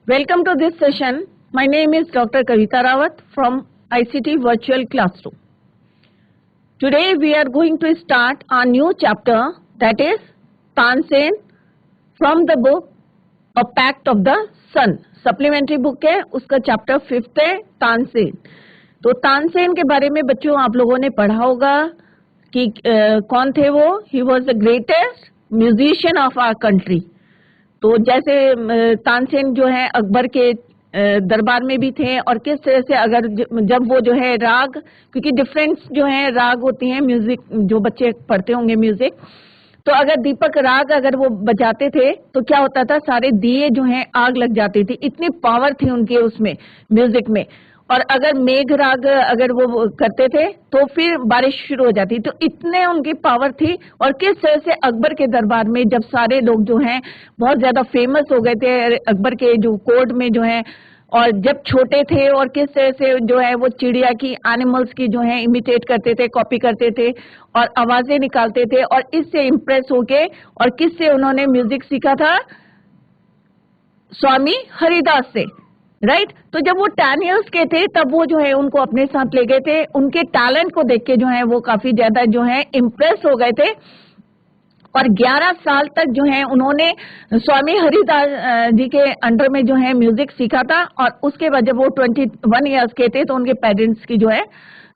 Welcome to this session. My name is Dr. Kavita Rawat from ICT Virtual Classroom. Today we are going to start a new chapter, that is Tansen from the book A Pact of the Sun. Supplementary book है, उसका chapter 5 है तानसेन. तो तानसेन के बारे में बच्चों आप लोगों ने पढ़ा होगा कि कौन थे वो. He was the greatest musician of our country. तो जैसे तानसेन जो है अकबर के दरबार में भी थे, और किस तरह से अगर जब वो जो है राग, क्योंकि डिफरेंट जो है राग होती हैं म्यूजिक, जो बच्चे पढ़ते होंगे म्यूजिक, तो अगर दीपक राग अगर वो बजाते थे तो क्या होता था, सारे दिए जो हैं आग लग जाती थी, इतनी पावर थी उनके उसमें म्यूजिक में. और अगर मेघ राग अगर वो करते थे तो फिर बारिश शुरू हो जाती. तो इतने उनकी पावर थी. और किस तरह से अकबर के दरबार में जब सारे लोग जो हैं बहुत ज्यादा फेमस हो गए थे अकबर के जो कोर्ट में जो है, और जब छोटे थे और किस तरह से जो है वो चिड़िया की, एनिमल्स की जो है इमिटेट करते थे, कॉपी करते थे और आवाजें निकालते थे, और इससे इम्प्रेस होके, और किससे उन्होंने म्यूजिक सीखा था, स्वामी हरिदास से, राइट. तो जब वो 10 years के थे तब वो जो है उनको अपने साथ ले गए थे. उनके टैलेंट को देख के जो है वो काफी ज्यादा जो है इम्प्रेस हो गए थे, और 11 साल तक जो है उन्होंने स्वामी हरिदास जी के अंडर में जो है म्यूजिक सीखा था. और उसके बाद जब वो 21 years के थे तो उनके पेरेंट्स की जो है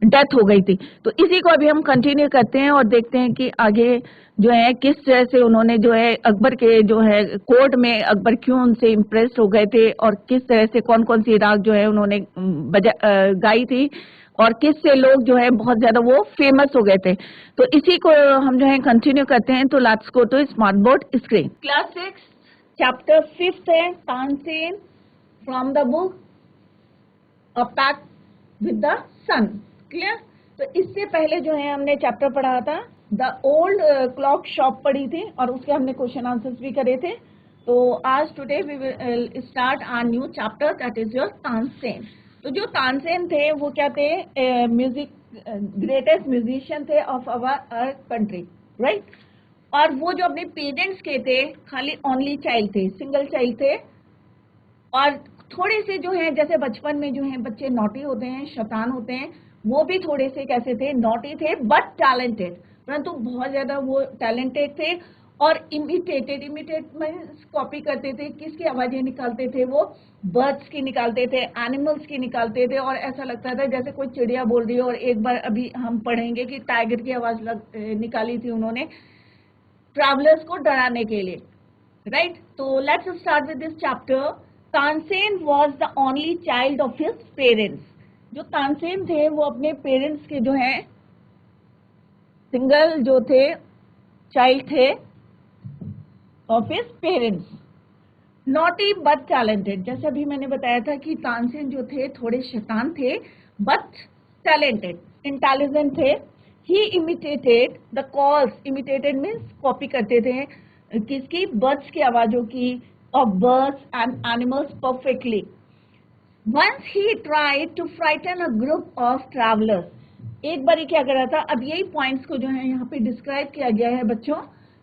डेथ हो गई थी. तो इसी को अभी हम कंटिन्यू करते हैं और देखते हैं कि आगे जो है किस तरह से उन्होंने जो है अकबर के जो है कोर्ट में अकबर क्यों उनसे इम्प्रेस हो गए थे, और किस तरह से कौन कौन सी राग जो है उन्होंने गाई थी, और किस से लोग जो है बहुत ज्यादा वो फेमस हो गए थे. तो इसी को हम जो है कंटिन्यू करते हैं. तो let's go to smart board screen. Class 6 chapter 5 है Tansen from the book a pact with the sun. Clear. तो इससे पहले जो है हमने चैप्टर पढ़ा था द ओल्ड क्लॉक शॉप पढ़ी थी, और उसके हमने क्वेश्चन आंसर्स भी करे थे. तो आज today we will start our new chapter, that is your Tansen. तो जो तानसेन थे वो क्या थे, म्यूजिक ग्रेटेस्ट म्यूजिशियन थे ऑफ आवर कंट्री, राइट. और वो जो अपने पेरेंट्स के थे, खाली ओनली चाइल्ड थे, सिंगल चाइल्ड थे. और थोड़े से जो है जैसे बचपन में जो है बच्चे नॉटी होते हैं, शैतान होते हैं, वो भी थोड़े से कैसे थे, नॉटी थे बट टैलेंटेड, परंतु बहुत ज्यादा वो टैलेंटेड थे. और इमिटेट मीन्स कॉपी करते थे. किसकी आवाजें निकालते थे वो, बर्ड्स की निकालते थे, एनिमल्स की निकालते थे, और ऐसा लगता था जैसे कोई चिड़िया बोल रही हो. और एक बार अभी हम पढ़ेंगे कि टाइगर की आवाज निकाली थी उन्होंने ट्रैवलर्स को डराने के लिए, राइट. तो let's start with this chapter. Tansen was the only child of his parents. जो तानसेन थे वो अपने पेरेंट्स के जो है सिंगल जो थे चाइल्ड थे of his parents. Naughty but talented. जैसे अभी मैंने बताया था कि तानसेन जो थे थोड़े शैतान थे बट टैलेंटेड, इंटेलिजेंट थे. He imitated the calls. Imitated means copy करते थे किसकी, बर्ड्स की आवाजों की, of birds and animals perfectly. Once he tried to frighten a group of travelers. एक बारी क्या करा था, अब यही पॉइंट्स को जो है यहाँ पे डिस्क्राइब किया गया है बच्चों,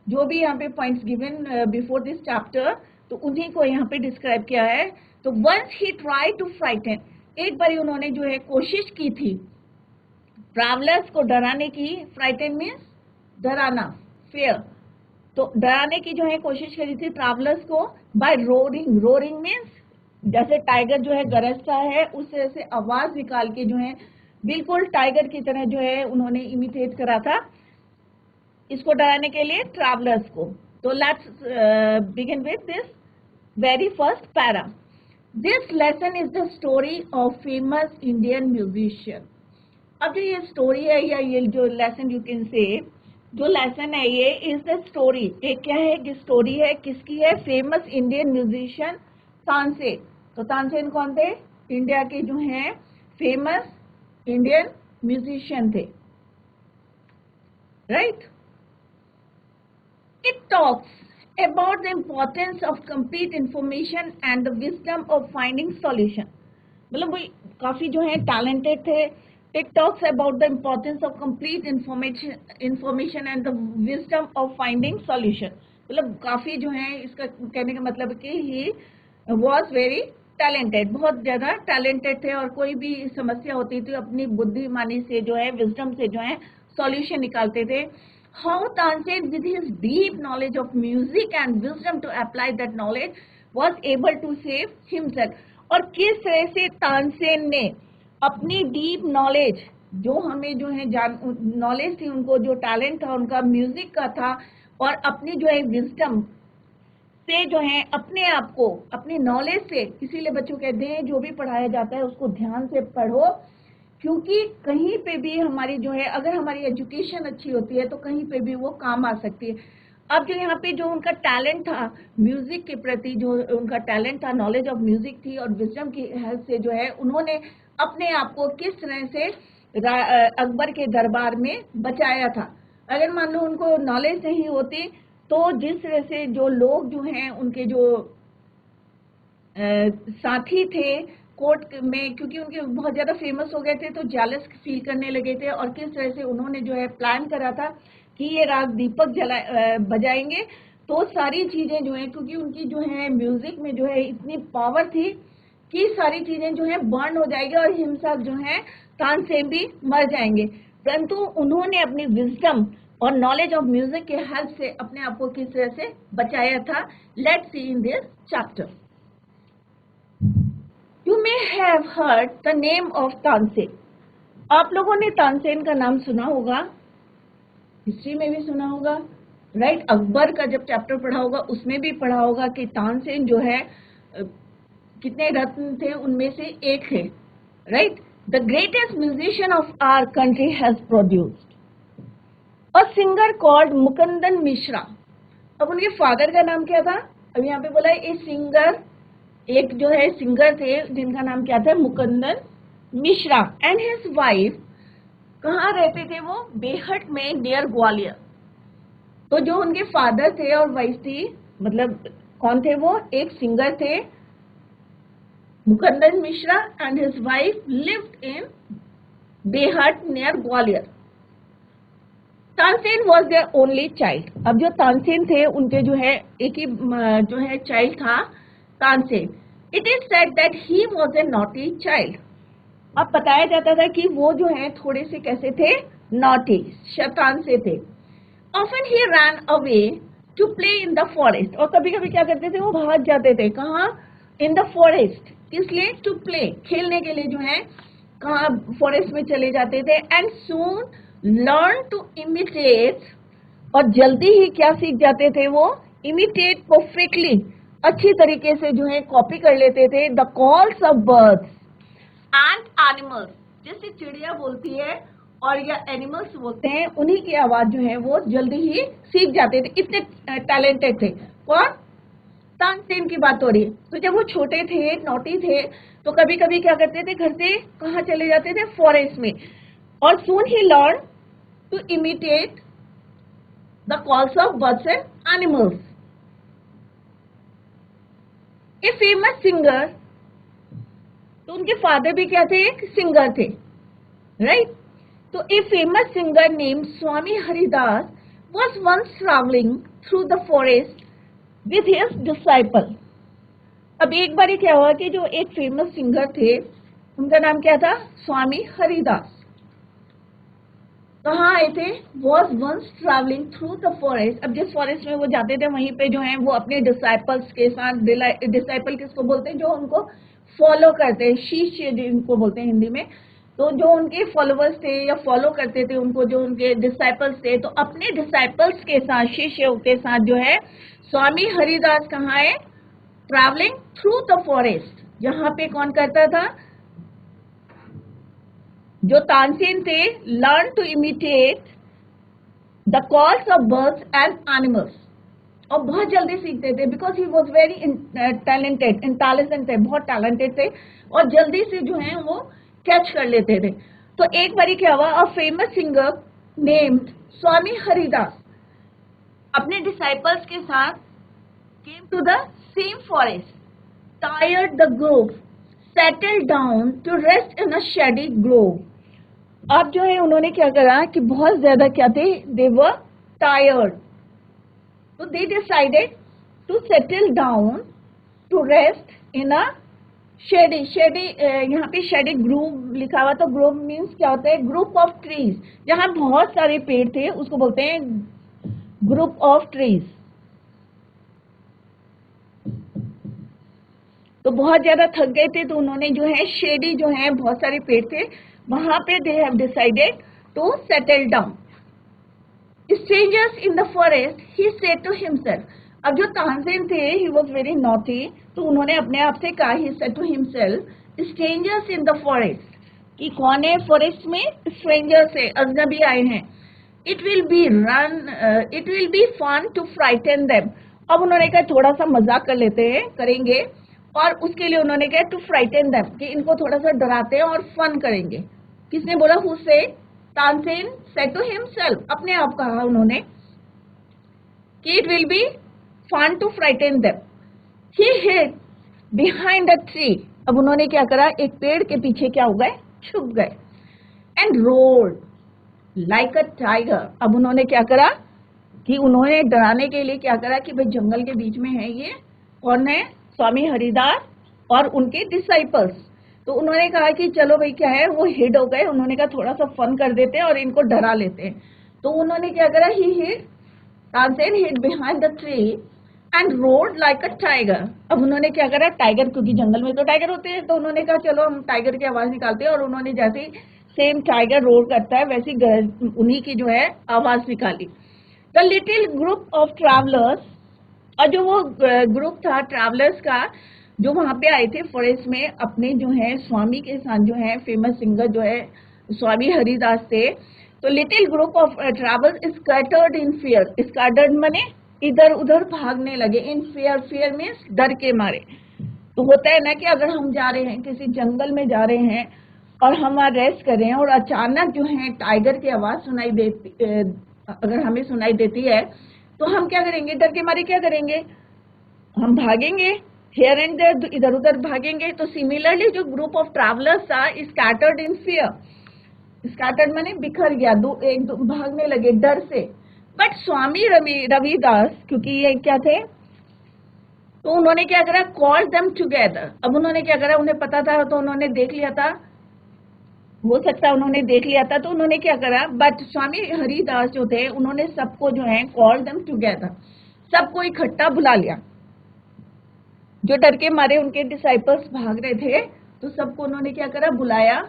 जो भी यहाँ पे points given before this chapter, तो उन्हीं को यहाँ पे डिस्क्राइब किया है. तो once he tried to frighten, एक बारी उन्होंने जो है कोशिश की थी ट्रैवलर्स को डराने की. फ्राइटन मीन्स डराना, फेयर. तो डराने की जो है कोशिश करी थी ट्रैवलर्स को बाय रोरिंग. रोरिंग मीन्स जैसे टाइगर जो है गरजता है उस तरह से आवाज निकाल के जो है बिल्कुल टाइगर की तरह जो है उन्होंने इमिटेट करा था इसको डराने के लिए ट्रैवलर्स को. तो let's begin with this very first para. This lesson is the story of famous Indian musician. अब जो ये स्टोरी है या ये जो लेसन यू कैन से, जो लेसन है ये इज द स्टोरी. एक क्या है कि स्टोरी है, किसकी है, फेमस इंडियन म्यूजिशियन तानसेन. तो तानसेन कौन थे, इंडिया के जो हैं फेमस इंडियन म्यूजिशियन थे, right. It talks about the importance of complete information and the wisdom of finding solution. मतलब वो काफी जो है टैलेंटेड थे. It talks about the importance of complete information and the wisdom of finding solution. मतलब काफी जो है इसका कहने का मतलब कि he was very टैलेंटेड, बहुत ज्यादा टैलेंटेड थे, और कोई भी समस्या होती थी अपनी बुद्धिमानी से जो है, विजडम से जो है सॉल्यूशन निकालते थे. How Tansen with his deep knowledge of music and wisdom to apply that knowledge was able to save himself. और किस तरह से तानसेन ने अपनी डीप नॉलेज, जो हमें जो है नॉलेज थी, उनको जो टैलेंट था उनका म्यूजिक का था, और अपनी जो है विजडम से जो है अपने आप को, अपनी नॉलेज से, इसीलिए बच्चों कहते हैं जो भी पढ़ाया जाता है उसको ध्यान से पढ़ो, क्योंकि कहीं पे भी हमारी जो है, अगर हमारी एजुकेशन अच्छी होती है तो कहीं पे भी वो काम आ सकती है. अब जो यहाँ पे जो उनका टैलेंट था म्यूजिक के प्रति, जो उनका टैलेंट था, नॉलेज ऑफ म्यूजिक थी, और विजडम की हेल्प से जो है उन्होंने अपने आप को किस तरह से अकबर के दरबार में बचाया था. अगर मान लो उनको नॉलेज नहीं होती तो जिस तरह से जो लोग जो हैं, उनके जो साथी थे कोर्ट में, क्योंकि उनके बहुत ज्यादा फेमस हो गए थे तो जेलस फील करने लगे थे, और किस तरह से उन्होंने जो है प्लान करा था कि ये रात दीपक बजाएंगे, तो सारी चीजें जो है, क्योंकि उनकी जो है म्यूजिक में जो है इतनी पावर थी कि सारी चीजें जो है बर्न हो जाएगी, और हिमसेल्फ जो है तानसेन भी मर जाएंगे. परंतु उन्होंने अपनी विजडम और नॉलेज ऑफ म्यूजिक के हेल्प से अपने आप को किस तरह से बचाया था. Let's see in this chapter. You may have heard the name of Tansen. आप लोगों ने तानसेन का नाम सुना होगा, हिस्ट्री में भी सुना होगा, राइट. अकबर का जब चैप्टर पढ़ा होगा उसमें भी पढ़ा होगा कि तानसेन जो है कितने रत्न थे, उनमें से एक है, right. The greatest musician of our country has produced a singer called Mukundan Mishra. अब उनके फादर का नाम क्या था? अब यहाँ पे बोला है सिंगर, एक जो है सिंगर थे जिनका नाम क्या था? Mukundan Mishra. And his wife, कहाँ रहते थे वो? बेहट में, नियर ग्वालियर. तो जो उनके फादर थे और वाइफ थी, मतलब कौन थे वो? एक सिंगर थे Mukundan Mishra, and his wife lived in Behat near Gwalior. Tansen was their only child. अब जो तानसेन थे उनके जो है एक ही जो है चाइल्ड था Tansen. It is said that he was a naughty child. अब बताया जाता था कि वो जो है थोड़े से कैसे थे? नॉटी, शैतान से थे. Often he ran away to play in the forest. और कभी कभी क्या करते थे? वो भाग जाते थे. कहाँ? इन द फॉरेस्ट. किस लिए? टू प्ले, खेलने के लिए जो है कहाँ? फॉरेस्ट में चले जाते थे. And soon learn to imitate, और जल्दी ही क्या सीख जाते थे वो? इमिटेट परफेक्टली, अच्छी तरीके से जो है कॉपी कर लेते थे. The calls of birds and animals, जैसे चिड़िया बोलती है और या एनिमल्स बोलते हैं, उन्हीं की आवाज जो है वो जल्दी ही सीख जाते थे. इतने टैलेंटेड थे. कौन? तानसेन की बात हो रही है. तो जब वो छोटे थे, नॉटी थे, तो कभी कभी क्या करते थे? घर से कहाँ चले जाते थे? फॉरेस्ट में. और soon he learn to imitate the calls of birds and animals. A famous singer, तो उनके फादर भी क्या थे? एक सिंगर थे, राइट. तो ए famous singer name Swami Haridas was once traveling through the forest with his disciple. अब एक बार क्या हुआ कि जो एक फेमस सिंगर थे, उनका नाम क्या था? स्वामी हरिदास. कहाँ आए थे? was once traveling through the forest. अब जिस फॉरेस्ट में वो जाते थे वहीं पे जो है वो अपने डिसाइपल्स के साथ, डिसाइपल किसको बोलते हैं? जो उनको फॉलो करते हैं, शिष्य जिनको बोलते हैं हिंदी में. तो जो उनके फॉलोवर्स थे या फॉलो करते थे उनको, जो उनके डिसाइपल्स थे, तो अपने डिसाइपल्स के साथ, शिष्यों के साथ जो है स्वामी हरिदास कहाँ है? Travelling through the forest. यहाँ पे कौन करता था? जो तानसेन थे, learn to imitate the calls of birds and animals. और बहुत जल्दी सीखते थे, because he was very talented, intelligent थे, बहुत टैलेंटेड थे, और जल्दी से जो है वो कैच कर लेते थे. तो एक बारी क्या हुआ? A famous singer named Swami Haridas अपने डिसाइपल्स के साथ came to the same forest, tired the grove, settled down to rest in a shady grove. अब जो है उन्होंने क्या करा कि बहुत ज्यादा क्या थे? They were tired. So they decided to settle down to rest in a shady, shady यहाँ पे शेडी ग्रुव लिखा हुआ, तो ग्रुव मीन्स क्या होता है? Group of trees. जहाँ बहुत सारे पेड़ थे उसको बोलते हैं ग्रुप ऑफ ट्रीज। तो बहुत ज्यादा थक गए थे तो उन्होंने जो है शेडी जो है बहुत सारे पेड़ थे वहां पे they have decided to settle down. Strangers in the forest, he said to himself. अब जो तानसेन थे, he was very naughty, तो उन्होंने अपने आप से कहा, he said to himself, strangers in the forest, कि कौन है फॉरेस्ट में? strangers है, अजनबी आए हैं। it will be fun to frighten them। अब उन्होंने कहा थोड़ा सा मजाक कर लेते हैं, करेंगे, और उसके लिए उन्होंने कहा to frighten them, कि इनको थोड़ा सा डराते हैं और फन करेंगे। किसने बोला? who said? Tansen said to himself, अपने आप कहा उन्होंने कि it will be fun to frighten them। he hid behind a tree। अब उन्होंने क्या करा? एक पेड़ के पीछे क्या हो गए? छुप गए। and roared like a tiger। अब उन्होंने क्या करा कि उन्होंने डराने के लिए क्या करा कि भाई जंगल के बीच में है, ये कौन है? स्वामी हरिदास और उनके डिसाइपल्स। तो उन्होंने कहा कि चलो भाई क्या है, वो हिड हो गए। उन्होंने कहा थोड़ा सा फन कर देते हैं और इनको डरा लेते हैं। तो उन्होंने क्या करा? He hid, Tansen hid behind the tree and roared like a tiger. अब उन्होंने क्या करा? टाइगर, क्योंकि जंगल में तो टाइगर होते हैं, तो उन्होंने कहा चलो हम टाइगर की आवाज निकालते हैं। और उन्होंने जैसे सेम टाइगर रोड करता है वैसी उन्हीं की जो है आवाज निकाली। The little group of travellers, और जो वो ग्रुप था ट्रैवलर्स का जो वहां पे आए थे फॉरेस्ट में अपने जो है स्वामी के साथ, जो है फेमस सिंगर जो है स्वामी हरिदास थे। तो little group of travellers scattered in fear. Scattered माने इधर उधर भागने लगे। इन फियर, फियर मीन्स डर के मारे। तो होता है ना कि अगर हम जा रहे हैं किसी जंगल में जा रहे हैं और हम वहां रेस्ट कर रहे हैं और अचानक जो है टाइगर की आवाज सुनाई देती, अगर हमें सुनाई देती है तो हम क्या करेंगे? डर के मारे क्या करेंगे? हम भागेंगे, हियर एंड देयर, इधर उधर भागेंगे। तो सिमिलरली जो ग्रुप ऑफ ट्रैवलर्स था स्कैटर्ड इन फियर। स्कैटर्ड माने बिखर गया, भागने लगे डर से। बट स्वामी रविदास, क्योंकि ये क्या थे, तो उन्होंने क्या करा? Call them together. अब उन्होंने क्या करा? उन्हें पता था, तो उन्होंने देख लिया था, हो सकता है उन्होंने देख लिया था, तो उन्होंने क्या करा? बट स्वामी हरिदास जो थे उन्होंने सबको जो है कॉल देम टुगेदर, सबको इकट्ठा बुला लिया। जो डर के मारे उनके डिसाइपल्स भाग रहे थे तो सबको उन्होंने क्या करा? बुलाया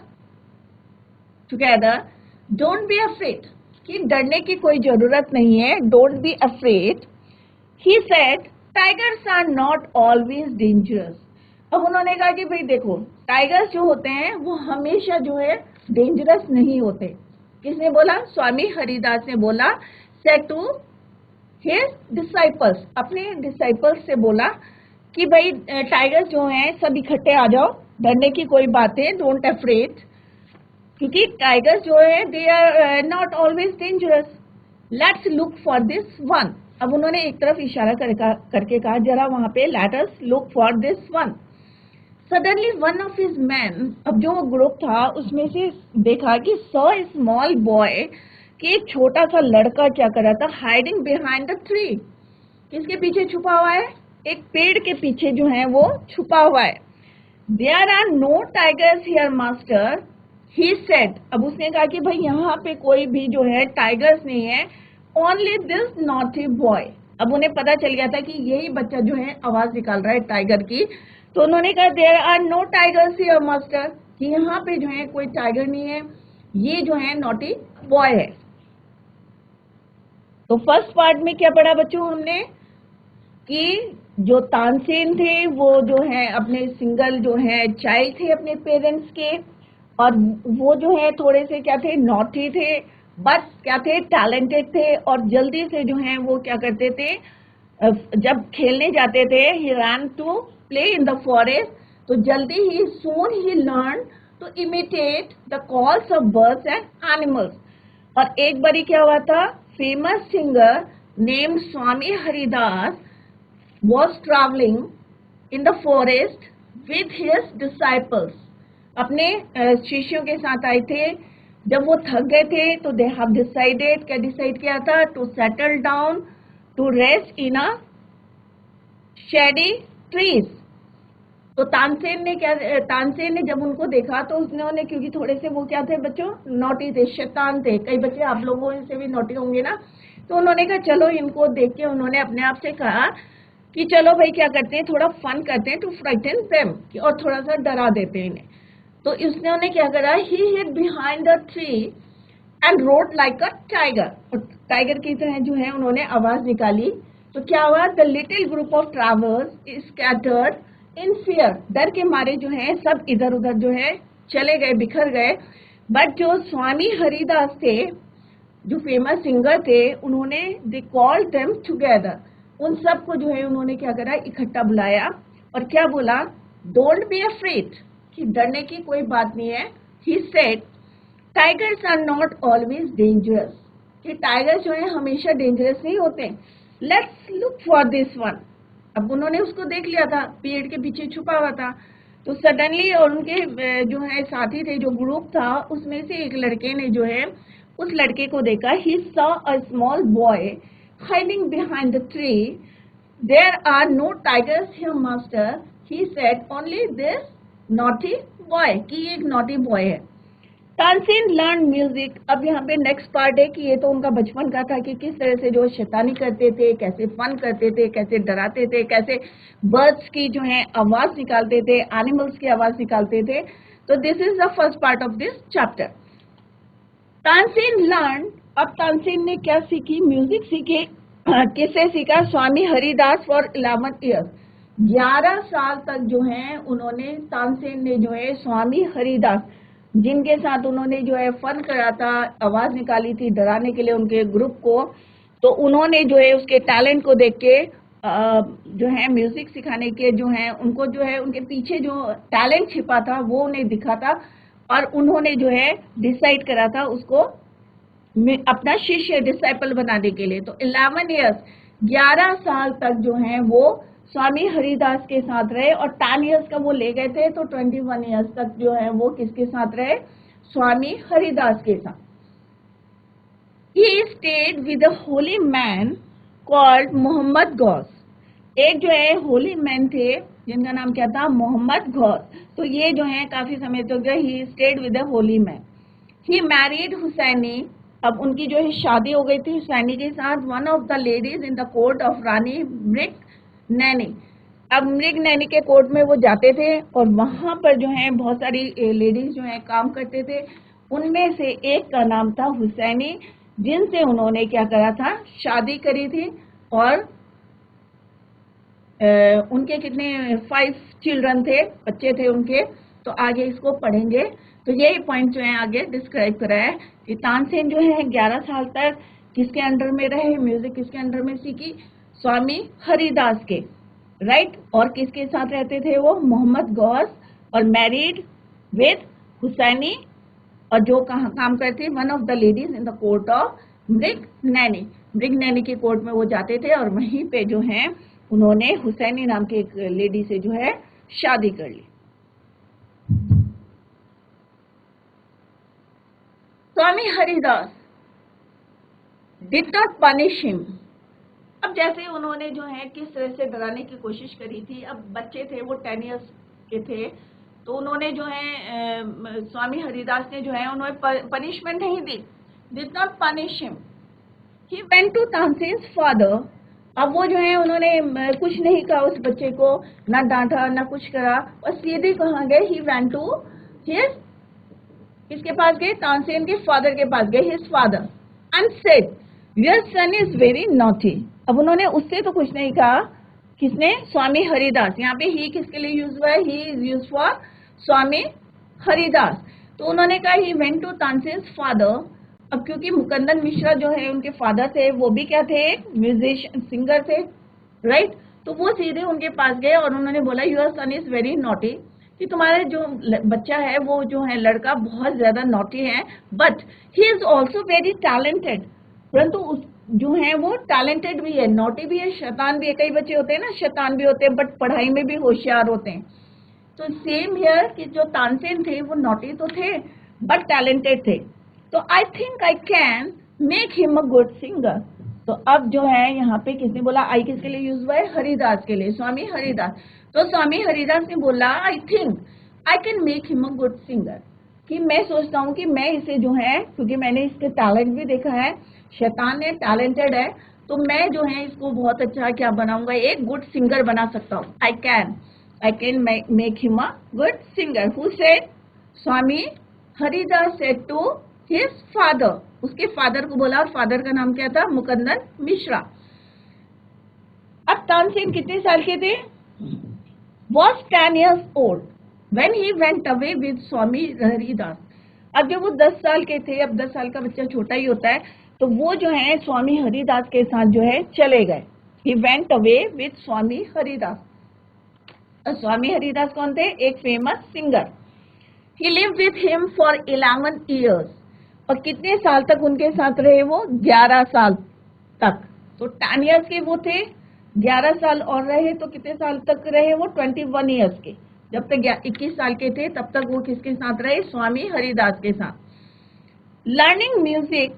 टुगेदर। डोंट बी अफ्रेड, कि डरने की कोई जरूरत नहीं है। Don't be afraid, he said, tigers are not always dangerous. अब उन्होंने कहा कि भाई देखो, टाइगर्स जो होते हैं वो हमेशा जो है डेंजरस नहीं होते। किसने बोला? स्वामी हरिदास ने बोला। सेड टू हिज डिसाइपल्स, अपने डिसाइपल्स से बोला कि भाई टाइगर्स जो हैं सब इकट्ठे आ जाओ, डरने की कोई बात है, डोंट अफ्रेड, क्योंकि टाइगर्स जो है they are not always dangerous. Let's look for this one. अब उन्होंने एक तरफ इशारा करके कहा जरा वहां पे, let us look for this one. Suddenly one of his man, अब जो ग्रुप था उसमें से देखा कि सॉ ए स्मॉल बॉय, कि एक छोटा सा लड़का क्या कर रहा था? Hiding behind the tree. किसके पीछे छुपा हुआ है? एक पेड़ के पीछे जो है वो छुपा हुआ है। There are no tigers here master, he said. अब उसने कहा कि भाई यहाँ पे कोई भी जो है टाइगर्स नहीं है, ओनली दिस नॉटी बॉय। अब उन्हें पता चल गया था कि यही बच्चा जो है आवाज निकाल रहा है टाइगर की। तो उन्होंने कहा there are no tigers here master, कि यहाँ पे जो है कोई टाइगर नहीं है, ये जो है नॉटी बॉय है। तो फर्स्ट पार्ट में क्या पढ़ा बच्चों हमने? कि जो तानसेन थे वो जो है अपने सिंगल जो है चाइल्ड थे अपने पेरेंट्स के, और वो जो है थोड़े से क्या थे? नॉटी थे, बट क्या थे? टैलेंटेड थे। और जल्दी से जो है वो क्या करते थे? जब खेलने जाते थे, he ran to play in the forest, तो जल्दी ही soon he learn to imitate the calls of birds and animals. और एक बारी क्या हुआ था? Famous singer named Swami Haridas was traveling in the forest with his disciples। अपने शिष्यों के साथ आए थे। जब वो थक गए थे तो they have decided, क्या डिसाइड किया था? to settle down, to rest in a shady trees। तो तानसेन ने जब उनको देखा तो उन्होंने, क्योंकि थोड़े से वो क्या थे बच्चों, नोटी थे, शैतान थे, कई बच्चे आप लोगों से भी नोटी होंगे ना, तो उन्होंने कहा चलो इनको देख के उन्होंने अपने आप से कहा कि चलो भाई क्या करते हैं, थोड़ा फन करते हैं, टू फ्राइटन देम, और थोड़ा सा डरा देते हैं इन्हें। तो उसने क्या करा, he hide behind the tree and roared like a tiger, और टाइगर की तरह जो है उन्होंने आवाज निकाली। तो क्या हुआ, the little group of travellers scattered in fear, डर के मारे जो है सब इधर उधर जो है चले गए, बिखर गए। बट जो स्वामी हरिदास थे, जो फेमस सिंगर थे, उन्होंने दे कॉल्ड देम टुगेदर, उन सबको जो है उन्होंने क्या करा, इकट्ठा बुलाया और क्या बोला, डोंट बी अफ्रेड, कि डरने की कोई बात नहीं है। He said tigers are not always dangerous, कि टाइगर जो है हमेशा डेंजरस नहीं होते। Let's look for this one. अब उन्होंने उसको देख लिया था, पेड़ के पीछे छुपा हुआ था। तो सडनली, और उनके जो है साथी थे, जो ग्रुप था, उसमें से एक लड़के ने जो है उस लड़के को देखा। He saw a small boy hiding behind the tree. There are no tigers here master, he said only this naughty boy, कि ये एक नॉटी बॉय है। Tansen learn music. अब यहाँ पे नेक्स्ट पार्ट है कि ये तो उनका बचपन का था कि किस तरह से जो शैतानी करते थे, कैसे फन करते थे, कैसे डराते थे, कैसे बर्ड्स की जो है आवाज निकालते थे, एनिमल्स की आवाज निकालते थे। तो this is the first part of this chapter. Tansen learn, अब तानसेन ने क्या सीखी, म्यूजिक सीखे। किससे सीखा, स्वामी हरिदास फॉर 11 ईयर्स, 11 साल तक जो है उन्होंने, तानसेन ने जो है स्वामी हरिदास, जिनके साथ उन्होंने जो है फन करा था, आवाज निकाली थी डराने के लिए उनके ग्रुप को, तो उन्होंने जो है उसके टैलेंट को देख के जो है म्यूजिक सिखाने के जो है उनको जो है उनके पीछे जो टैलेंट छिपा था वो उन्हें दिखा था, और उन्होंने जो है डिसाइड करा था उसको अपना शिष्य, डिसाइपल बनाने के लिए। तो 11 ईयर्स, 11 साल तक जो है वो स्वामी हरिदास के साथ रहे, और 10 ईयर्स का वो ले गए थे, तो 21 ईयर्स तक जो है वो किसके साथ रहे, स्वामी हरिदास के साथ। He stayed with a holy man called Mohammad Ghaus. एक जो है होली मैन थे जिनका नाम क्या था, मोहम्मद गौस। तो ये जो है काफी समय तक जो he stayed with a holy man. He married Husaini, अब उनकी जो है शादी हो गई थी हुसैनी के साथ, one of the ladies in the court of Rani Mrig Naini. अब मृग नैनी के कोर्ट में वो जाते थे, और वहां पर जो है बहुत सारी लेडीज जो है काम करते थे। उनमें से एक का नाम था हुसैनी, जिनसे उन्होंने क्या करा था, शादी करी थी। और उनके कितने 5 चिल्ड्रन थे, बच्चे थे उनके। तो आगे इसको पढ़ेंगे। तो यही पॉइंट जो है आगे डिस्क्राइब करा है कि तानसेन जो है 11 साल तक किसके अंडर में रहे, म्यूजिक किसके अंडर में सीखी, स्वामी हरिदास के, राइट। और किसके साथ रहते थे वो, मोहम्मद गौस, और मैरिड विद हुसैनी, और जो कहाँ काम करते, one of the ladies in the court of मृग नैनी। मृग नैनी के कोर्ट में वो जाते थे, और वहीं पे जो है उन्होंने हुसैनी नाम के एक लेडी से जो है शादी कर ली। Swami Haridas did not punish him. अब जैसे उन्होंने जो है किस तरह से डराने की कोशिश करी थी, अब बच्चे थे वो 10 ईयर्स के थे, तो उन्होंने जो है स्वामी हरिदास ने जो है उन्होंने पनिशमेंट नहीं दी, did not punish him. He went to Tansen's father. अब वो जो है उन्होंने कुछ नहीं कहा उस बच्चे को, ना डांटा ना कुछ करा, और सीधे कहाँ गए, ही वेंट टू हिज, किसके पास गए, तानसेन के फादर के पास गए, his father, and said your son is very naughty. अब उन्होंने उससे तो कुछ नहीं कहा, किसने, स्वामी हरिदास। यहाँ पे ही किसके लिए यूज हुआ है, he is use for Swami Haridas. तो उन्होंने कहा he went to Tansen's father. अब क्योंकि मुकंदन मिश्रा जो है उनके फादर थे, वो भी क्या थे, म्यूजिशियन, सिंगर थे, राइट। तो वो सीधे उनके पास गए और उन्होंने बोला your son is very naughty, कि तुम्हारे जो बच्चा है वो जो है लड़का बहुत ज्यादा नॉटी है, but he is also very talented. परंतु उस जो है वो टैलेंटेड भी है, नॉटी भी है, शैतान भी है। कई बच्चे होते हैं ना शैतान भी होते हैं, बट पढ़ाई में भी होशियार होते हैं। तो सेम हियर कि जो तानसेन थे वो नॉटी तो थे बट टैलेंटेड थे। तो I think I can make him a good singer. तो अब जो है यहाँ पे किसने बोला आई किसके लिए यूज हुआ है, हरिदास के लिए, स्वामी हरिदास। तो स्वामी हरिदास ने बोला I think I can make him a good singer, कि मैं सोचता हूँ कि मैं इसे जो है, क्योंकि मैंने इसके टैलेंट भी देखा है, शैतान है टैलेंटेड है, तो मैं जो है इसको बहुत अच्छा क्या बनाऊंगा, एक गुड सिंगर बना सकता हूँ। I can make him a good singer. Who said, Swami Haridas said to his father, उसके फादर को बोला, और फादर का नाम क्या था, मुकंदन मिश्रा। अब तानसेन कितने साल के थे, was 10 years old when he went away with स्वामी हरिदास। अब जब वो 10 साल के थे, अब 10 साल का बच्चा छोटा ही होता है, तो वो जो है स्वामी हरिदास के साथ जो है चले गए। he went away with स्वामी हरिदास। स्वामी हरिदास कौन थे, एक famous singer. he lived with him for 11 years, और कितने साल तक उनके साथ रहे वो, 11 साल तक। तो 10 years के वो थे, 11 साल और रहे, तो कितने साल तक रहे वो, 21 years के। जब तक 21 साल के थे तब तक वो किसके साथ रहे, स्वामी हरिदास के साथ। Learning music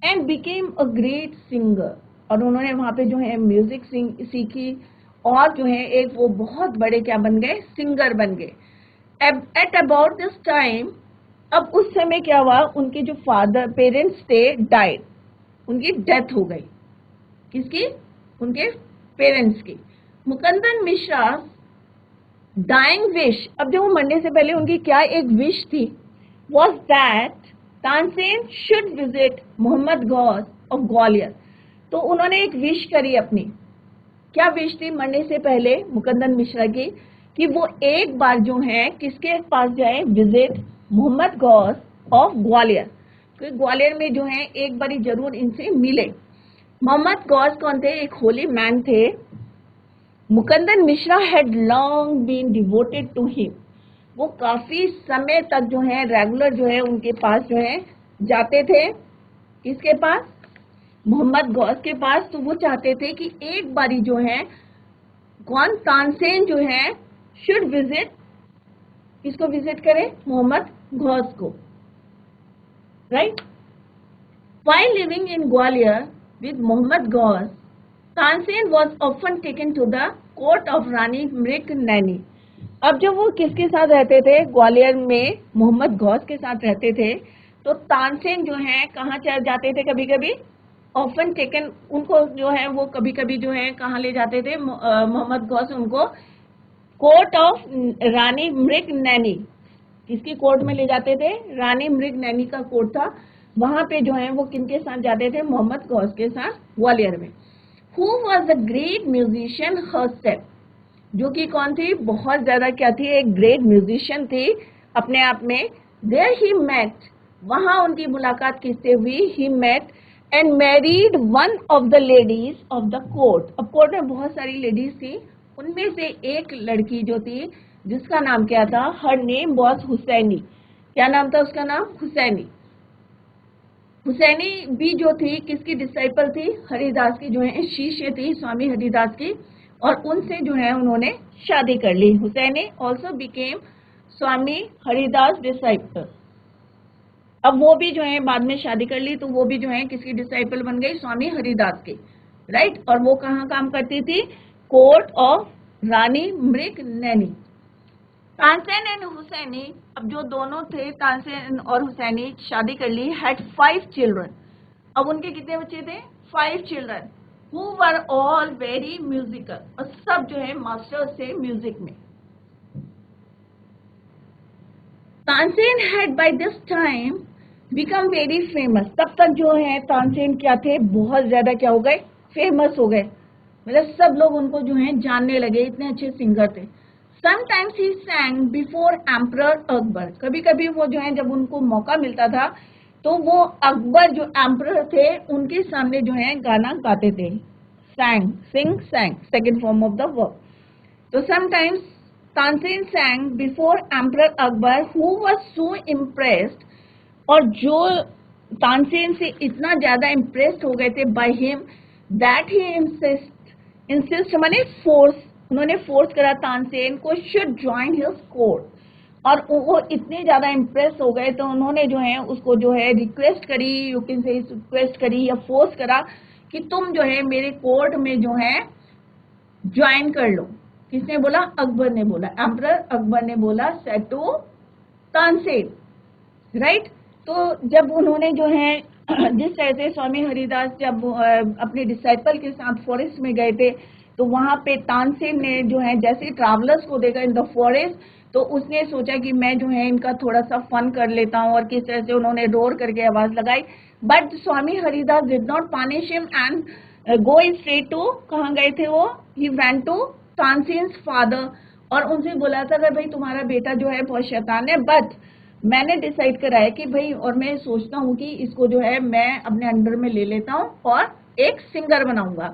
and became a great singer, और उन्होंने वहां पे जो है म्यूजिक सीखी, और जो है एक वो बहुत बड़े क्या बन गए, सिंगर बन गए। एट अबाउट दिस टाइम, अब उस समय क्या हुआ, उनके जो फादर पेरेंट्स थे डाइड, उनकी डेथ हो गई। किसकी, उनके पेरेंट्स की। मुकंदन मिश्रा डाइंग विश, अब जब वो मरने से पहले उनकी क्या एक विश थी, was that Tansen should visit Mohammad Ghaus of Gwalior. तो उन्होंने एक विश करी अपनी, क्या विश थी मरने से पहले मुकंदन मिश्रा की, कि वो एक बार जो है किसके पास जाए, विजिट मोहम्मद गौस ऑफ ग्वालियर, क्योंकि ग्वालियर में जो है एक बारी जरूर इनसे मिले। मोहम्मद गौस कौन थे, एक होली मैन थे। Mukandan Mishra had long been devoted to him, वो काफी समय तक जो है रेगुलर जो है उनके पास जो है जाते थे। किसके पास, मोहम्मद गौस के पास। तो वो चाहते थे कि एक बारी जो है कौन, तानसेन जो है शुड विजिट, किसको विजिट करे, मोहम्मद गौस को, right. While living in Gwalior with Muhammad Ghaus, Tansen was often taken to the court of रानी मृग नैनी। अब जब वो किसके साथ रहते थे, ग्वालियर में मोहम्मद गौस के साथ रहते थे, तो तानसेन जो है कहाँ जाते थे, कभी कभी ऑफन टेकन, उनको जो है वो कभी कभी जो है कहाँ ले जाते थे, मोहम्मद गौस उनको कोर्ट ऑफ रानी मृग नैनी, किसकी कोर्ट में ले जाते थे, रानी मृग नैनी का कोर्ट था, वहां पे जो है वो किनके साथ जाते थे, मोहम्मद गौस के साथ ग्वालियर में। Who was a great musician herself, जो कि कौन थी, बहुत ज्यादा क्या थी, एक ग्रेट म्यूजिशियन थी अपने आप में। देयर ही मेट, वहां उनकी मुलाकात किससे हुई, he met and married one of the ladies of the court. अब कोर्ट में बहुत सारी लेडीज थी, उनमें से एक लड़की जो थी जिसका नाम क्या था, हर नेम वॉज हुसैनी। क्या नाम था उसका नाम, हुसैनी। हुसैनी भी जो थी किसकी डिसाइपल थी, हरिदास की जो है शिष्य थी स्वामी हरिदास की, और उनसे जो है उन्होंने शादी कर ली। हुसैनी ऑल्सो बिकेम स्वामी हरिदास डिसाइपल। अब वो भी जो है बाद में शादी कर ली, तो वो भी जो है किसकी डिसाइपल बन गई, स्वामी हरिदास की, राइट। और वो कहाँ काम करती थी, court of Rani Mrig Naini. Tansen and Husaini, अब जो दोनों थे तानसेन और हुसैनी, शादी कर ली, हैड 5 चिल्ड्रन। अब उनके कितने बच्चे थे, 5 children, who were all very musical, और सब जो है मास्टर्स थे म्यूजिक में। Tansen had by this time become very famous, तब तक जो है तानसेन क्या थे, बहुत ज्यादा क्या हो गए, फेमस हो गए, मतलब सब लोग उनको जो है जानने लगे, इतने अच्छे सिंगर थे। Sometimes he sang before Emperor Akbar, कभी कभी वो जो है जब उनको मौका मिलता था तो वो अकबर जो एम्परर थे उनके सामने जो है गाना गाते थे। sang, sing, sang, second form of the verb. तो sometimes Tansen sang before Emperor Akbar, who was so impressed, और जो तानसेन से इतना ज्यादा इम्प्रेस्ड हो गए थे by him that he insist माने फोर्स, उन्होंने फोर्स करा तानसेन को, शुड ज्वाइन हिज कोर्ट, और वो इतने ज्यादा इम्प्रेस हो गए तो उन्होंने जो है उसको जो है रिक्वेस्ट करी, यू कैन से रिक्वेस्ट करी या फोर्स करा कि तुम जो है मेरे कोर्ट में जो है ज्वाइन कर लो। किसने बोला? अकबर ने बोला, एम्परर अकबर ने बोला सेड टू तानसेन, राइट। तो जब उन्होंने जो है जिस तरह से स्वामी हरिदास जब अपने डिसाइपल के साथ फॉरेस्ट में गए थे, तो वहां पे तानसेन ने जो है जैसे ट्रैवलर्स को देखा इन द फॉरेस्ट, तो उसने सोचा कि मैं जो है इनका थोड़ा सा फन कर लेता हूँ, और किस तरह से उन्होंने रोर करके आवाज लगाई। But Swami Haridas did not punish him and go straight to, कहाँ गए थे वो? He went to Tansen's father, और उनसे बोला था भाई तुम्हारा बेटा जो है बहुत शैतान है, बट मैंने डिसाइड करा है कि भाई, और मैं सोचता हूँ कि इसको जो है मैं अपने अंडर में ले लेता हूँ और एक सिंगर बनाऊंगा।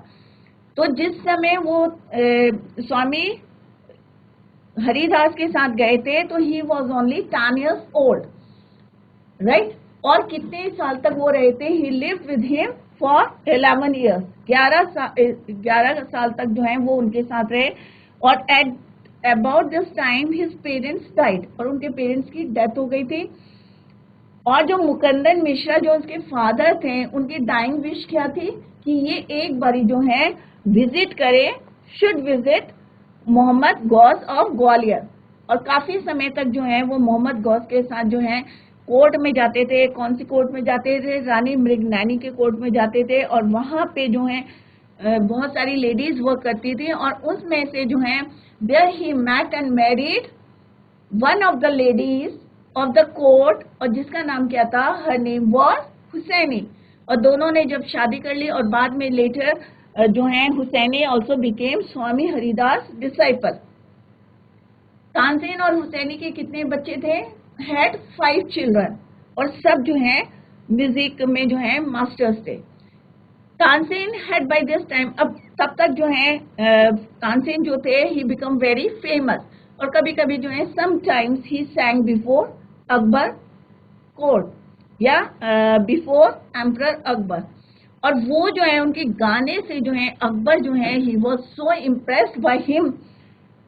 तो जिस समय वो स्वामी हरिदास के साथ गए थे तो he was only 10 years old, right. और कितने साल तक वो रहे थे? ही lived with him for 11 years, 11 साल तक जो है वो उनके साथ रहे। और at about this time his parents died, और उनके पेरेंट्स की डेथ हो गई थी। और जो मुकुंदन मिश्रा जो उसके फादर थे, उनकी डाइंग विश क्या थी? कि ये एक बारी जो है विजिट करे, should visit Mohammad Ghaus of Gwalior. और काफी समय तक जो है वो मोहम्मद गौस के साथ जो है कोर्ट में जाते थे। कौन सी कोर्ट में जाते थे? रानी मृगनयनी के कोर्ट में जाते थे, और वहां पे जो है बहुत सारी लेडीज वर्क करती थी, और उसमें से जो है there he met and married one of the ladies of the court, और जिसका नाम क्या था? Her name was Husaini. और दोनों ने जब शादी कर ली, और बाद में लेटर जो है हुसैनी ऑल्सो बिकेम स्वामी हरिदास डिसाइपल। तानसेन और हुसैनी के कितने बच्चे थे? हैड 5 children, और सब जो है म्यूजिक में जो है मास्टर्स थे। Tansen had by this time, अब तब तक जो है तानसेन जो थे ही बिकम वेरी फेमस, और कभी कभी जो है sometimes he सैंग before Akbar court या बिफोर एम्परर अकबर। और वो जो है उनके गाने से जो है अकबर जो है he was so impressed by him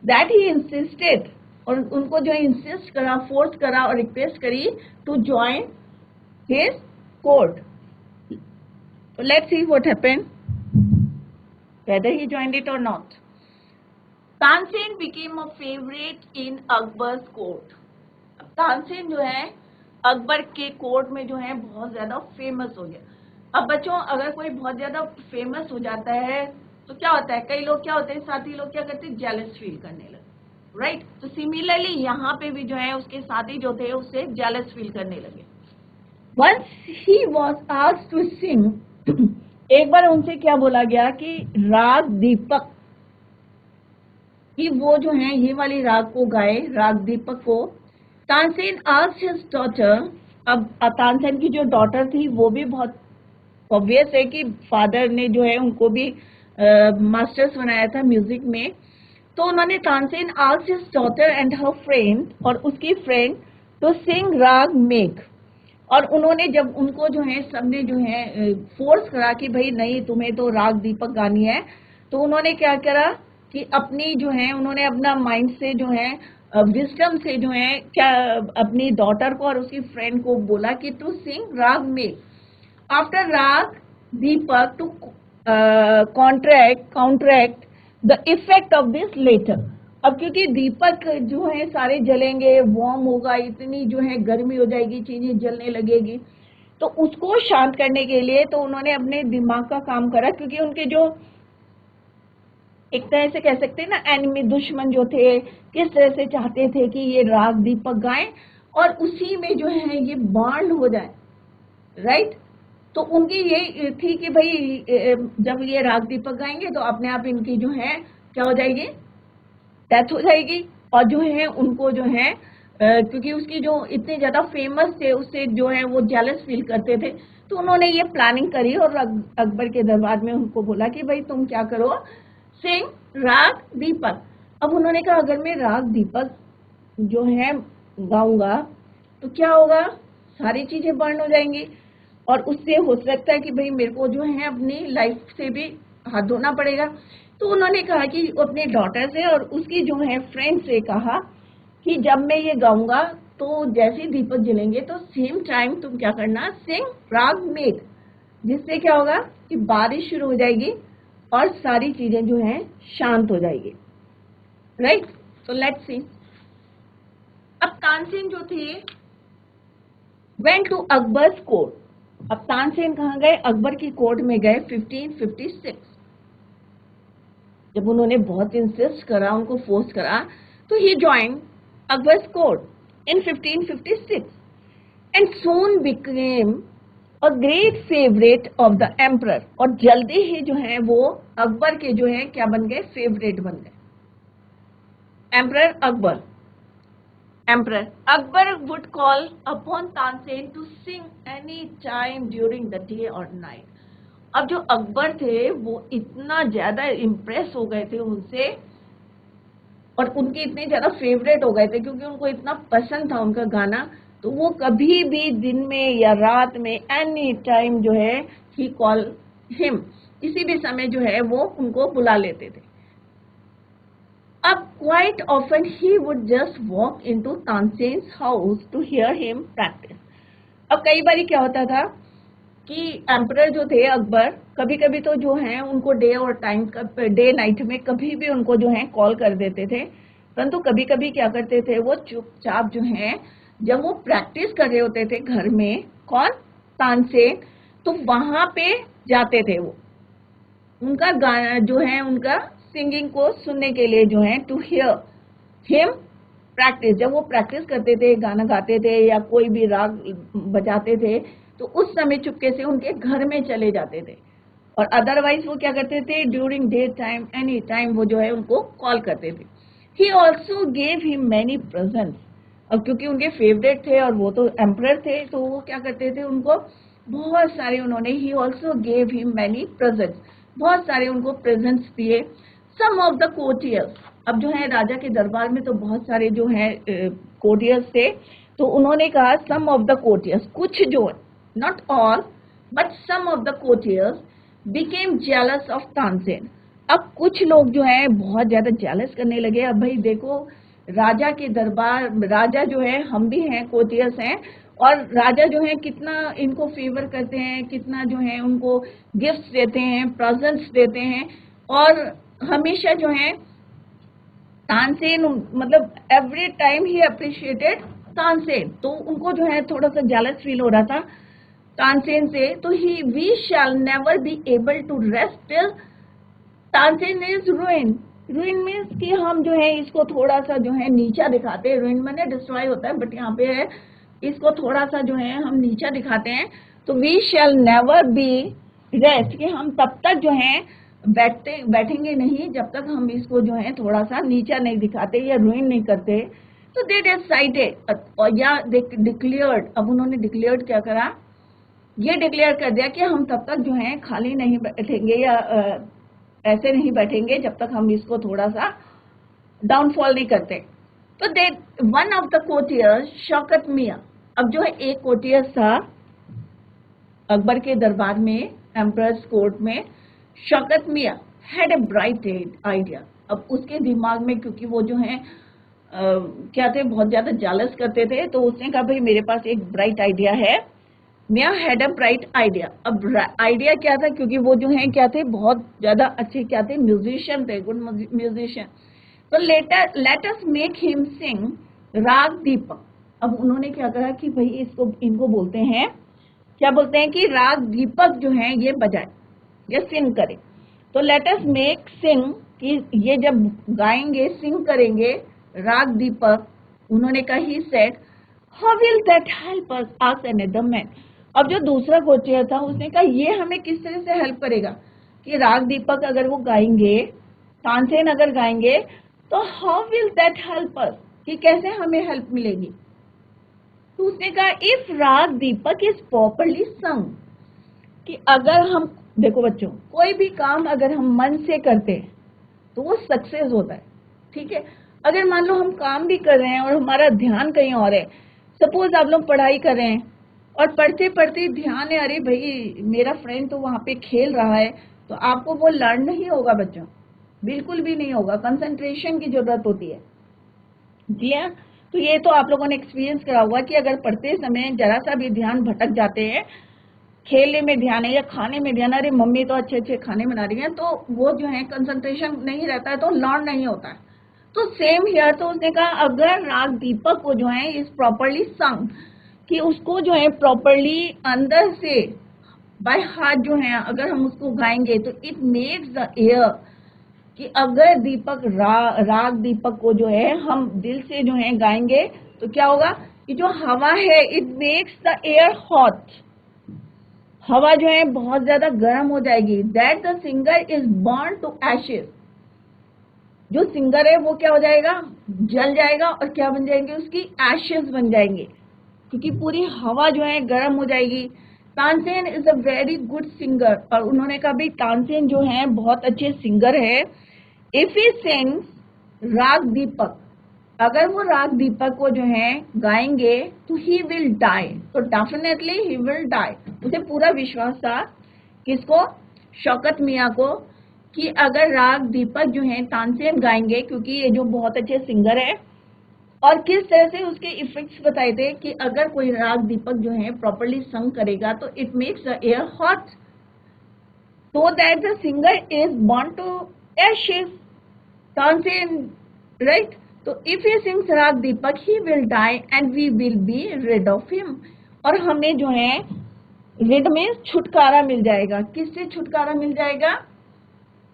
that he insisted, और उनको जो इंसिस्ट करा, फोर्स करा और रिक्वेस्ट करी to join his court. Let's see what happened, whether he joined it or not. Tansen became a favorite in Akbar's court. Tansen जो है अकबर के कोर्ट में जो है बहुत ज्यादा फेमस हो गया। अब बच्चों, अगर कोई बहुत ज्यादा फेमस हो जाता है तो क्या होता है? कई लोग क्या होते हैं, साथी लोग क्या करते हैं? जेलस फील करने लगे, राइट। तो सिमिलरली यहाँ पे भी जो है उसके साथी जो थे उससे जेलस फील करने लगे। Once he was asked to sing, एक बार उनसे क्या बोला गया कि राग दीपक, कि वो जो है ये वाली राग को गाए, राग दीपक को। तानसेन asked his daughter, अब तानसेन की जो डॉटर थी वो भी बहुत ऑब्वियस है कि फादर ने जो है उनको भी मास्टर्स बनाया था म्यूजिक में। तो उन्होंने Tansen asked his daughter and her friend, और उसकी फ्रेंड, to sing राग मेघ। और उन्होंने जब उनको जो है सबने जो है फोर्स करा कि भाई नहीं तुम्हें तो राग दीपक गानी है, तो उन्होंने क्या करा कि अपनी जो है उन्होंने अपना माइंड से जो है विजडम से जो है क्या अपनी डॉटर को और उसकी फ्रेंड को बोला कि टू सिंग राग Megh after raag Deepak to counteract the effect of this letter. अब क्योंकि दीपक जो है सारे जलेंगे, वार्म होगा, इतनी जो है गर्मी हो जाएगी, चीजें जलने लगेगी, तो उसको शांत करने के लिए तो उन्होंने अपने दिमाग का काम करा, क्योंकि उनके जो एक तरह से कह सकते हैं ना एनिमी, दुश्मन जो थे, किस तरह से चाहते थे कि ये राग दीपक गाएं और उसी में जो है ये बर्न हो जाए, राइट। तो उनकी ये थी कि भाई जब ये राग दीपक गाएंगे तो अपने आप इनकी जो है क्या हो जाएगी? डेथ हो जाएगी। और जो है उनको जो है क्योंकि उसकी जो इतने ज्यादा फेमस थे उससे जो है वो जेलस फील करते थे, तो उन्होंने ये प्लानिंग करी और अकबर के दरबार में उनको बोला कि भाई तुम क्या करो, सिंग राग दीपक। अब उन्होंने कहा अगर मैं राग दीपक जो है गाऊंगा तो क्या होगा? सारी चीजें बर्न हो जाएंगी, और उससे हो सकता है कि भाई मेरे को जो है अपनी लाइफ से भी हाथ धोना पड़ेगा। तो उन्होंने कहा कि अपने डॉटर से और उसकी जो है फ्रेंड से कहा कि जब मैं ये गाऊंगा तो जैसे दीपक जलेंगे तो सेम टाइम तुम क्या करना, सिंग राग मेघ, जिससे क्या होगा कि बारिश शुरू हो जाएगी और सारी चीजें जो हैं शांत हो जाएगी। राइट, तो लेट्स सी। अब तानसेन जो थे वेंट टू अकबर्स कोर्ट। अब तानसेन कहाँ गए, अकबर की कोर्ट में गए 1556। जब उन्होंने बहुत इंसिस्ट करा, उनको फोर्स करा, तो he join Akbar's court in 1556 and soon became a great favourite of the emperor. और जल्दी ही जो है वो अकबर के जो है क्या बन गए, फेवरेट बन गए। Emperor Akbar, Emperor Akbar would call upon Tansen to sing any time during the day or night. अब जो अकबर थे वो इतना ज्यादा इम्प्रेस हो गए थे उनसे और उनके इतने ज्यादा फेवरेट हो गए थे क्योंकि उनको इतना पसंद था उनका गाना, तो वो कभी भी दिन में या रात में एनी टाइम जो है ही कॉल हिम, किसी भी समय जो है वो उनको बुला लेते थे। अब quite often he would just walk into Tansen's house to hear him practice. अब कई बारी क्या होता था कि एम्परर जो थे अकबर कभी कभी तो जो है उनको डे और टाइम, डे नाइट में कभी भी उनको जो है कॉल कर देते थे, परंतु कभी कभी क्या करते थे वो चुपचाप जो है जब वो प्रैक्टिस कर रहे होते थे घर में, कौन, तानसेन, तो वहां पे जाते थे वो उनका गाना जो है उनका सिंगिंग को सुनने के लिए जो है, टू हियर हिम प्रैक्टिस। जब वो प्रैक्टिस करते थे, गाना गाते थे या कोई भी राग बजाते थे, तो उस समय चुपके से उनके घर में चले जाते थे। और अदरवाइज वो क्या करते थे, during day time any time वो जो है उनको कॉल करते थे। He also gave him many presents. अब क्योंकि उनके फेवरेट थे और वो तो एम्परर थे, तो वो क्या करते थे, उनको बहुत सारे उन्होंने, he also gave him many presents, बहुत सारे उनको प्रेजेंट्स दिए। सम ऑफ द कोर्टियर्स, अब जो है राजा के दरबार में तो बहुत सारे जो है कोर्टियर्स थे, तो उन्होंने कहा सम ऑफ द कोर्टियर्स, कुछ जो, not all but some of the courtiers became jealous of Tansen. अब कुछ लोग जो है बहुत ज्यादा जेलस करने लगे। अब भाई देखो राजा के दरबार, राजा जो है, हम भी हैं कोर्टियर्स हैं, और राजा जो है कितना इनको फेवर करते हैं, कितना जो है उनको गिफ्ट्स देते हैं, प्रेजेंट्स देते हैं, और हमेशा जो है तानसेन, मतलब एवरी टाइम ही अप्रिशिएटेड तानसेन, तो उनको जो है थोड़ा सा जेलस फील हो रहा था तानसेन से। तो he we shall never be able to rest till Tansen is ruin. Ruin means कि हम जो है इसको थोड़ा सा जो है नीचा दिखाते हैं, रूइन माने डिस्ट्रॉय होता है, बट यहाँ पे है इसको थोड़ा सा जो है हम नीचा दिखाते हैं। तो we shall never be rest, कि हम तब तक जो है बैठेंगे नहीं जब तक हम इसको जो है थोड़ा सा नीचा नहीं दिखाते या रूइन नहीं करते। तो दे डिसाइडेड, और या डिक्लेयर्ड, अब उन्होंने डिक्लेयर्ड क्या करा, ये डिक्लेयर कर दिया कि हम तब तक जो है खाली नहीं बैठेंगे या ऐसे नहीं बैठेंगे जब तक हम इसको थोड़ा सा डाउनफॉल नहीं करते। तो they one of the courtiers Shaukat Miyan, अब जो है एक कोर्टियर था अकबर के दरबार में, एम्परर्स कोर्ट में, शौकत मियां हैड ए ब्राइट आइडिया। अब उसके दिमाग में, क्योंकि वो जो है क्या थे, बहुत ज्यादा जेलस करते थे, तो उसने कहा भाई मेरे पास एक ब्राइट आइडिया है। मियां हैड अ ब्राइट आइडिया। अब आइडिया क्या था, क्योंकि वो जो है क्या थे, बहुत ज्यादा अच्छे क्या थे, म्यूजिशियन थे, गुड म्यूजिशियन। तो लेट अस मेक हिम सिंग राग दीपक। अब उन्होंने क्या कहा कि भाई इसको, इनको बोलते हैं, क्या बोलते हैं कि राग दीपक जो है ये बजाए या सिंग करे। तो लेट अस मेक सिंग, कि ये जब गाएंगे, सिंग करेंगे राग दीपक। उन्होंने कहा he said how will that help us asked another man. अब जो दूसरा कोर्टियर था उसने कहा ये हमें किस तरह से हेल्प करेगा, कि राग दीपक अगर वो गाएंगे, तानसेन अगर गाएंगे, तो how will that help us, कि कैसे हमें हेल्प मिलेगी। तो उसने कहा इफ राग दीपक इज प्रॉपरली संग, कि अगर हम, देखो बच्चों, कोई भी काम अगर हम मन से करते हैं तो वो सक्सेस होता है, ठीक है। अगर मान लो हम काम भी कर रहे हैं और हमारा ध्यान कहीं और है, सपोज आप लोग पढ़ाई कर रहे हैं और पढ़ते पढ़ते ध्यान है, अरे भाई मेरा फ्रेंड तो वहां पे खेल रहा है, तो आपको वो लर्न नहीं होगा बच्चों, बिल्कुल भी नहीं होगा, कंसंट्रेशन की जरूरत होती है। जी हाँ, तो ये तो आप लोगों ने एक्सपीरियंस करा हुआ कि अगर पढ़ते समय जरा सा भी ध्यान भटक जाते हैं, खेलने में ध्यान है या खाने में ध्यान, अरे मम्मी तो अच्छे अच्छे खाने बना रही है, तो वो जो है कंसंट्रेशन नहीं रहता है, तो लर्न नहीं होता है। तो सेम हियर, तो उसने कहा अगर राग दीपक को जो है इज प्रॉपरली संग, कि उसको जो है प्रॉपरली अंदर से बाय हार्ट जो है अगर हम उसको गाएंगे, तो इट मेक्स द एयर, कि अगर राग दीपक को जो है हम दिल से जो है गाएंगे, तो क्या होगा कि जो हवा है, it makes the air hot, हवा जो है बहुत ज्यादा गर्म हो जाएगी। That the singer is burn to ashes, जो सिंगर है वो क्या हो जाएगा, जल जाएगा, और क्या बन जाएंगे, उसकी एशेस बन जाएंगे, क्योंकि पूरी हवा जो है गर्म हो जाएगी। Tansen is a very good singer, और उन्होंने कहा भाई तानसेन जो है बहुत अच्छे सिंगर है। इफ ही सिंग्स राग दीपक, अगर वो राग दीपक को जो है गाएंगे, तो ही विल डाई, तो डेफिनेटली ही विल डाई। उसे पूरा विश्वास था, किसको, शौकत मियाँ को, कि अगर राग दीपक जो है तानसेन गाएंगे, क्योंकि ये जो बहुत अच्छे सिंगर है, और किस तरह से उसके इफेक्ट्स बताए थे कि अगर कोई राग दीपक जो है प्रॉपरली संग करेगा, तो it makes the air hot, so that the singer is born to ashes. Tansen, right? So if he sings Rag Deepak, he will die and we will be rid of him. और हमें जो है rid में छुटकारा मिल जाएगा। किससे छुटकारा मिल जाएगा?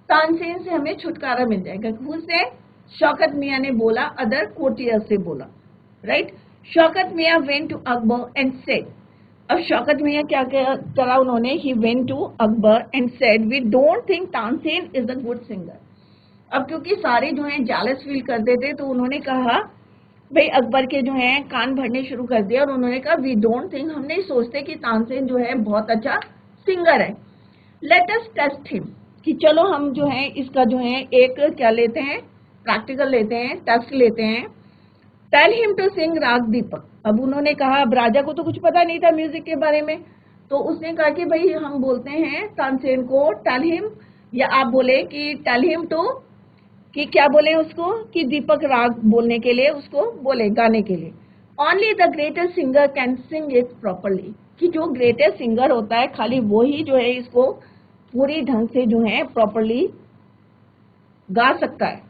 तानसेन से हमें छुटकारा मिल जाएगा। उससे शौकत मियाँ ने बोला, अदर कोटियर से बोला, राइट? शौकत मियाँ went to Akbar and said, अब शौकत मियाँ क्या करा उन्होंने, he went to Akbar and said, we don't think Tansen is a good singer. अब क्योंकि सारे जो हैं जेलस फील करते थे, तो उन्होंने कहा भाई, अकबर के जो हैं कान भरने शुरू कर दिया, और उन्होंने कहा वी डोंट थिंक, हम नहीं सोचते कि तानसेन जो है बहुत अच्छा सिंगर है। लेट अस टेस्ट हिम, कि चलो हम जो है इसका जो है एक क्या लेते हैं, प्रैक्टिकल लेते हैं, टेस्ट लेते हैं। टेल हिम टू सिंग राग दीपक। अब उन्होंने कहा, अब राजा को तो कुछ पता नहीं था म्यूजिक के बारे में, तो उसने कहा कि भाई हम बोलते हैं तानसेन को टेल हिम, या आप बोले कि टेल हिम टू, कि क्या बोले उसको, कि दीपक राग बोलने के लिए उसको बोले, गाने के लिए। Only the greatest singer can sing it properly, कि जो ग्रेटेस्ट सिंगर होता है खाली वो ही जो है इसको पूरी ढंग से जो है प्रॉपरली गा सकता है।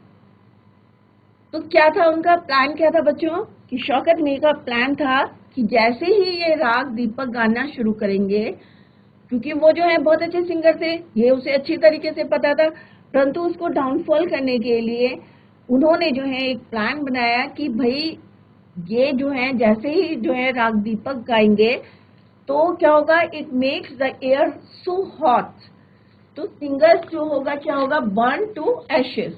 तो क्या था उनका प्लान, क्या था बच्चों, कि शौकत मियाँ का प्लान था कि जैसे ही ये राग दीपक गाना शुरू करेंगे, क्योंकि वो जो है बहुत अच्छे सिंगर थे, ये उसे अच्छी तरीके से पता था, परंतु उसको डाउनफॉल करने के लिए उन्होंने जो है एक प्लान बनाया कि भाई ये जो है जैसे ही जो है राग दीपक गाएंगे, तो क्या होगा, it makes the air so hot, तो सिंगर्स जो होगा क्या होगा, बर्न टू एशेस,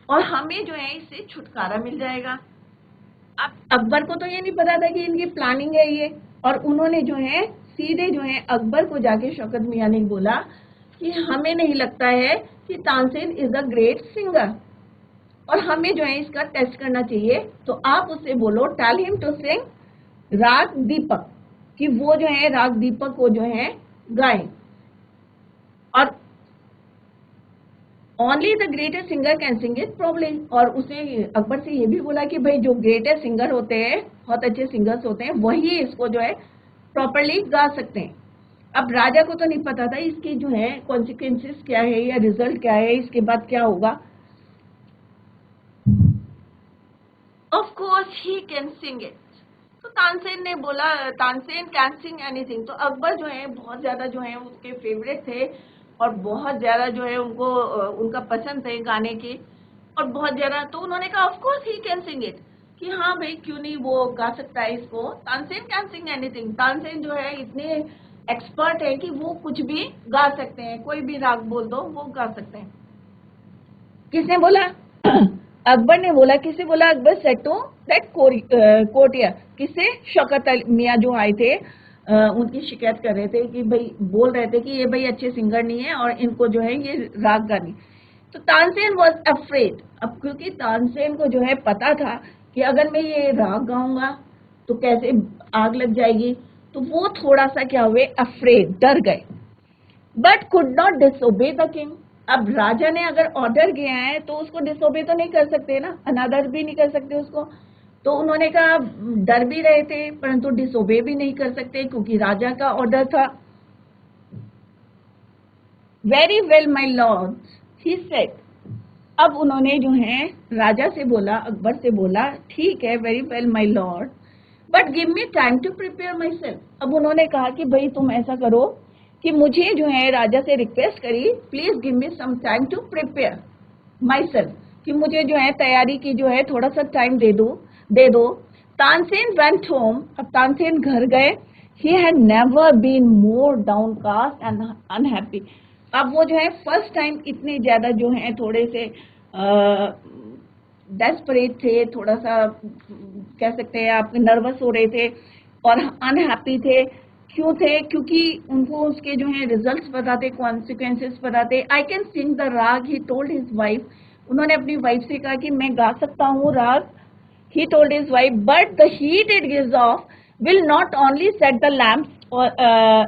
और हमें जो है इससे छुटकारा मिल जाएगा। अब अकबर को तो ये नहीं पता था कि इनकी प्लानिंग है ये, और उन्होंने जो है सीधे जो है अकबर को जाके शौकत मियाँ ने बोला कि हमें नहीं लगता है कि Tansen is a great singer, और हमें जो है इसका टेस्ट करना चाहिए, तो आप उससे बोलो टेल हिम टू सिंग राग दीपक, कि वो जो है राग दीपक को जो है गाए, और only the greatest singer can sing it properly. और उसे अकबर से ये भी बोला कि भाई जो ग्रेटेस्ट सिंगर होते हैं, बहुत अच्छे सिंगर्स होते हैं, वही इसको जो है प्रॉपरली गा सकते हैं। अब राजा को तो नहीं पता था इसकी जो है कॉन्सिक्वेंसेस क्या है या रिजल्ट क्या है, इसके बाद क्या होगा। Of course he can sing it, तो तानसेन ने बोला तानसेन कैन सिंग एनीथिंग। तो अकबर जो है बहुत ज्यादा जो है उसके फेवरेट थे, और बहुत ज्यादा जो है उनको उनका पसंद थे गाने के, और बहुत ज्यादा, तो उन्होंने कहा of course he can sing it, कि हाँ भाई क्यों नहीं वो गा सकता है इसको। Tansen can sing anything, Tansen जो है इतने एक्सपर्ट है कि वो कुछ भी गा सकते हैं, कोई भी राग बोल दो वो गा सकते हैं। किसने बोला? अकबर ने बोला। किसने बोला? Akbar said to that courtier, किससे? शौकत मियाँ जो आए थे, उनकी शिकायत कर रहे थे कि भाई, बोल रहे थे कि ये भाई अच्छे सिंगर नहीं है और इनको जो है ये राग गानी। तो तानसेन वॉज अफ्रेड, अब क्योंकि तानसेन को जो है पता था कि अगर मैं ये राग गाऊंगा तो कैसे आग लग जाएगी, तो वो थोड़ा सा क्या हुए, अफ्रेड, डर गए। But could not disobey the king, अब राजा ने अगर ऑर्डर किया है तो उसको डिसोबे तो नहीं कर सकते ना, अनादर भी नहीं कर सकते उसको। तो उन्होंने कहा डर भी रहे थे परंतु डिसोबे भी नहीं कर सकते क्योंकि राजा का ऑर्डर था। Very well my Lord he said, अब उन्होंने जो है राजा से बोला, अकबर से बोला, ठीक है very well my lord but give me time to prepare myself. अब उन्होंने कहा कि भाई तुम ऐसा करो कि मुझे जो है राजा से रिक्वेस्ट करी, please give me some time to prepare myself, कि मुझे जो है तैयारी की जो है थोड़ा सा टाइम दे दो। तानसेन वेंट होम, अब तानसेन घर गए। He had never been more downcast and unhappy. अब वो जो है फर्स्ट टाइम इतने ज्यादा जो है थोड़े से डेस्परेट थे, थोड़ा सा कह सकते हैं आप नर्वस हो रहे थे और अनहैप्पी थे। क्यों थे? क्योंकि उनको उसके जो है रिजल्ट्स पता थे, कॉन्सिक्वेंसेस पता थे। आई कैन सिंग द राग, ही टोल्ड हिज वाइफ, उन्होंने अपनी वाइफ से कहा कि मैं गा सकता हूँ राग। He told his wife but the heat it gives off will not only set the lamps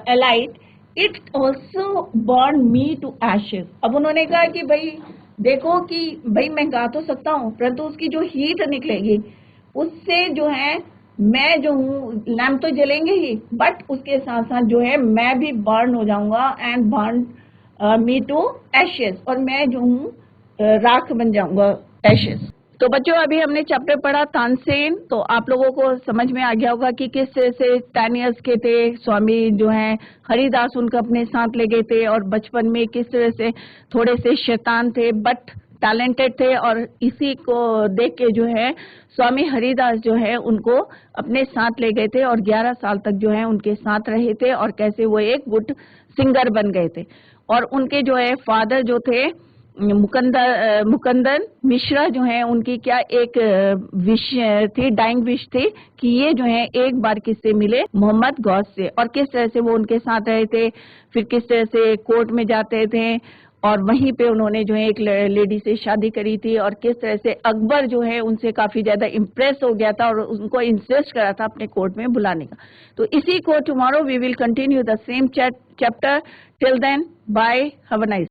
alight, it also burn me to ashes. अब उन्होंने कहा कि भाई देखो कि भाई मैं गा तो सकता हूँ परंतु उसकी जो हीट निकलेगी उससे जो है मैं जो हूँ, लैम्प तो जलेंगे ही बट उसके साथ साथ जो है मैं भी बर्न हो जाऊंगा and burn me to ashes, और मैं जो हूँ राख बन जाऊंगा, एशेस। तो बच्चों अभी हमने चैप्टर पढ़ा तानसेन, तो आप लोगों को समझ में आ गया होगा कि किस तरह से 10 इयर्स के थे स्वामी जो हैं हरिदास उनको अपने साथ ले गए थे, और बचपन में किस तरह से थोड़े से शैतान थे बट टैलेंटेड थे, और इसी को देख के जो है स्वामी हरिदास जो है उनको अपने साथ ले गए थे और 11 साल तक जो है उनके साथ रहे थे, और कैसे वो एक गुड सिंगर बन गए थे। और उनके जो है फादर जो थे मुकंदन मिश्रा जो है, उनकी क्या एक विश थी, डाइंग विश थी कि ये जो है एक बार किससे मिले, मोहम्मद गौस से, और किस तरह से वो उनके साथ रहे थे। फिर किस तरह से कोर्ट में जाते थे और वहीं पे उन्होंने जो है एक लेडी से शादी करी थी, और किस तरह से अकबर जो है उनसे काफी ज्यादा इम्प्रेस हो गया था और उनको इंसिस्ट करा था अपने कोर्ट में बुलाने का। तो इसी को tomorrow we will continue the same chapter. Till then bye, have a nice